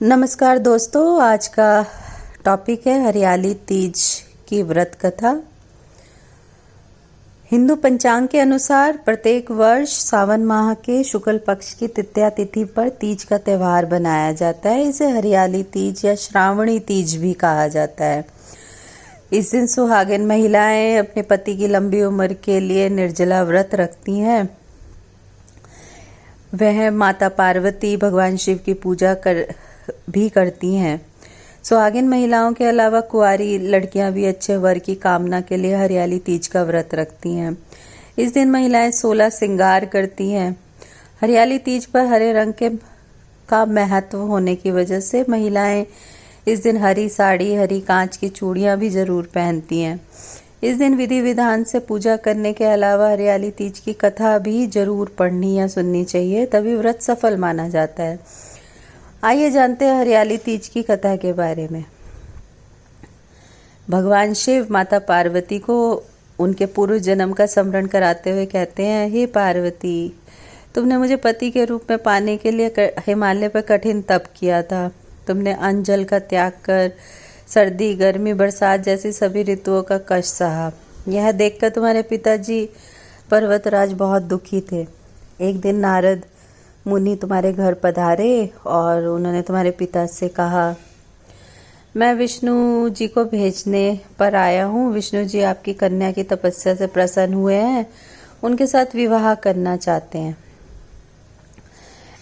नमस्कार दोस्तों, आज का टॉपिक है हरियाली तीज की व्रत कथा। हिंदू पंचांग के अनुसार प्रत्येक वर्ष सावन माह के शुक्ल पक्ष की तृतीया तिथि पर तीज का त्यौहार बनाया जाता है। इसे हरियाली तीज या श्रावणी तीज भी कहा जाता है। इस दिन सुहागिन महिलाएं अपने पति की लंबी उम्र के लिए निर्जला व्रत रखती हैं। वह माता पार्वती, भगवान शिव की पूजा भी करती हैं। सुहागिन महिलाओं के अलावा कुंवारी लड़कियां भी अच्छे वर की कामना के लिए हरियाली तीज का व्रत रखती हैं। इस दिन महिलाएं 16 श्रृंगार करती हैं। हरियाली तीज पर हरे रंग का महत्व होने की वजह से महिलाएं इस दिन हरी साड़ी, हरी कांच की चूड़ियां भी जरूर पहनती हैं। इस दिन विधि विधान से पूजा करने के अलावा हरियाली तीज की कथा भी जरूर पढ़नी या सुननी चाहिए, तभी व्रत सफल माना जाता है। आइए जानते हैं हरियाली तीज की कथा के बारे में। भगवान शिव माता पार्वती को उनके पूर्व जन्म का स्मरण कराते हुए कहते हैं, हे पार्वती, तुमने मुझे पति के रूप में पाने के लिए हिमालय पर कठिन तप किया था। तुमने अन्न जल का त्याग कर सर्दी, गर्मी, बरसात जैसी सभी ऋतुओं का कष्ट सहा। यह देखकर तुम्हारे पिताजी पर्वतराज बहुत दुखी थे। एक दिन नारद मुनि तुम्हारे घर पधारे और उन्होंने तुम्हारे पिता से कहा, मैं विष्णु जी को भेजने पर आया हूँ। विष्णु जी आपकी कन्या की तपस्या से प्रसन्न हुए हैं, उनके साथ विवाह करना चाहते हैं।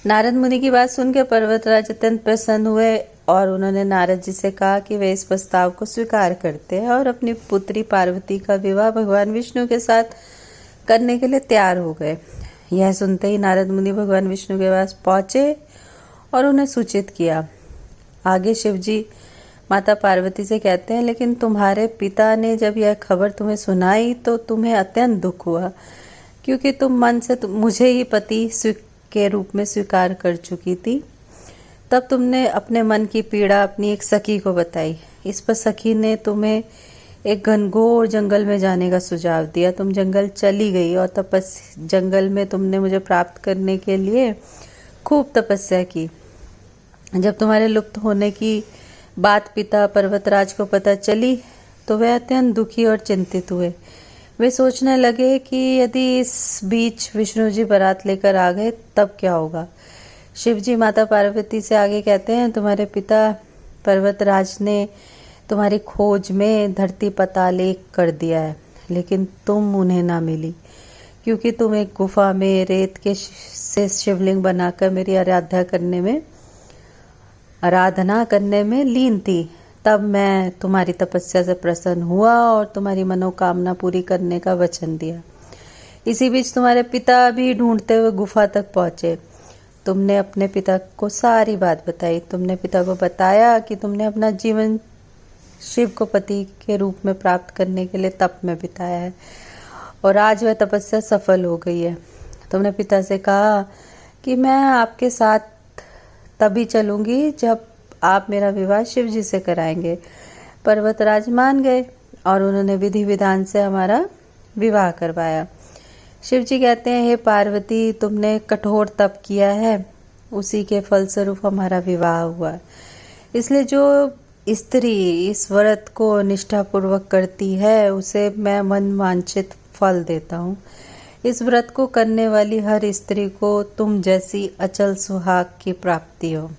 नारद मुनि की बात सुनकर पर्वतराज अत्यंत प्रसन्न हुए और उन्होंने नारद जी से कहा कि वे इस प्रस्ताव को स्वीकार करते हैं और अपनी पुत्री पार्वती का विवाह भगवान विष्णु के साथ करने के लिए तैयार हो गए। यह सुनते ही नारद मुनि भगवान विष्णु के पास पहुंचे और उन्हें सूचित किया। आगे शिव जी माता पार्वती से कहते हैं, लेकिन तुम्हारे पिता ने जब यह खबर तुम्हें सुनाई तो तुम्हें अत्यंत दुख हुआ, क्योंकि तुम मन से मुझे ही पति के रूप में स्वीकार कर चुकी थी। तब तुमने अपने मन की पीड़ा अपनी एक सखी को बताई। इस पर सखी ने तुम्हें एक घनघोर जंगल में जाने का सुझाव दिया। तुम जंगल चली गई और जंगल में तुमने मुझे प्राप्त करने के लिए खूब तपस्या की। जब तुम्हारे लुप्त होने की बात पिता पर्वतराज को पता चली तो वे अत्यंत दुखी और चिंतित हुए। वे सोचने लगे कि यदि इस बीच विष्णु जी बारात लेकर आ गए तब क्या होगा। शिव जी माता पार्वती से आगे कहते हैं, तुम्हारे पिता पर्वतराज ने तुम्हारी खोज में धरती पाताल एक कर दिया है, लेकिन तुम उन्हें ना मिली, क्योंकि तुम एक गुफा में रेत के से शिवलिंग बनाकर मेरी आराधना करने में लीन थी। तब मैं तुम्हारी तपस्या से प्रसन्न हुआ और तुम्हारी मनोकामना पूरी करने का वचन दिया। इसी बीच तुम्हारे पिता भी ढूंढते हुए गुफा तक पहुंचे। तुमने अपने पिता को सारी बात बताई। तुमने पिता को बताया कि तुमने अपना जीवन शिव को पति के रूप में प्राप्त करने के लिए तप में बिताया है और आज वह तपस्या सफल हो गई है। तुमने पिता से कहा कि मैं आपके साथ तभी चलूंगी जब आप मेरा विवाह शिव जी से कराएंगे। पर्वतराज मान गए और उन्होंने विधि विधान से हमारा विवाह करवाया। शिव जी कहते हैं, हे पार्वती, तुमने कठोर तप किया है, उसी के फलस्वरूप हमारा विवाह हुआ। इसलिए जो स्त्री इस व्रत को निष्ठापूर्वक करती है उसे मैं मन वांछित फल देता हूँ। इस व्रत को करने वाली हर स्त्री को तुम जैसी अचल सुहाग की प्राप्ति हो।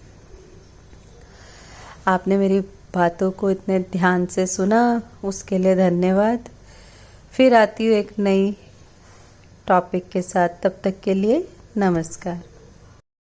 आपने मेरी बातों को इतने ध्यान से सुना, उसके लिए धन्यवाद। फिर आती हूँ एक नई टॉपिक के साथ, तब तक के लिए नमस्कार।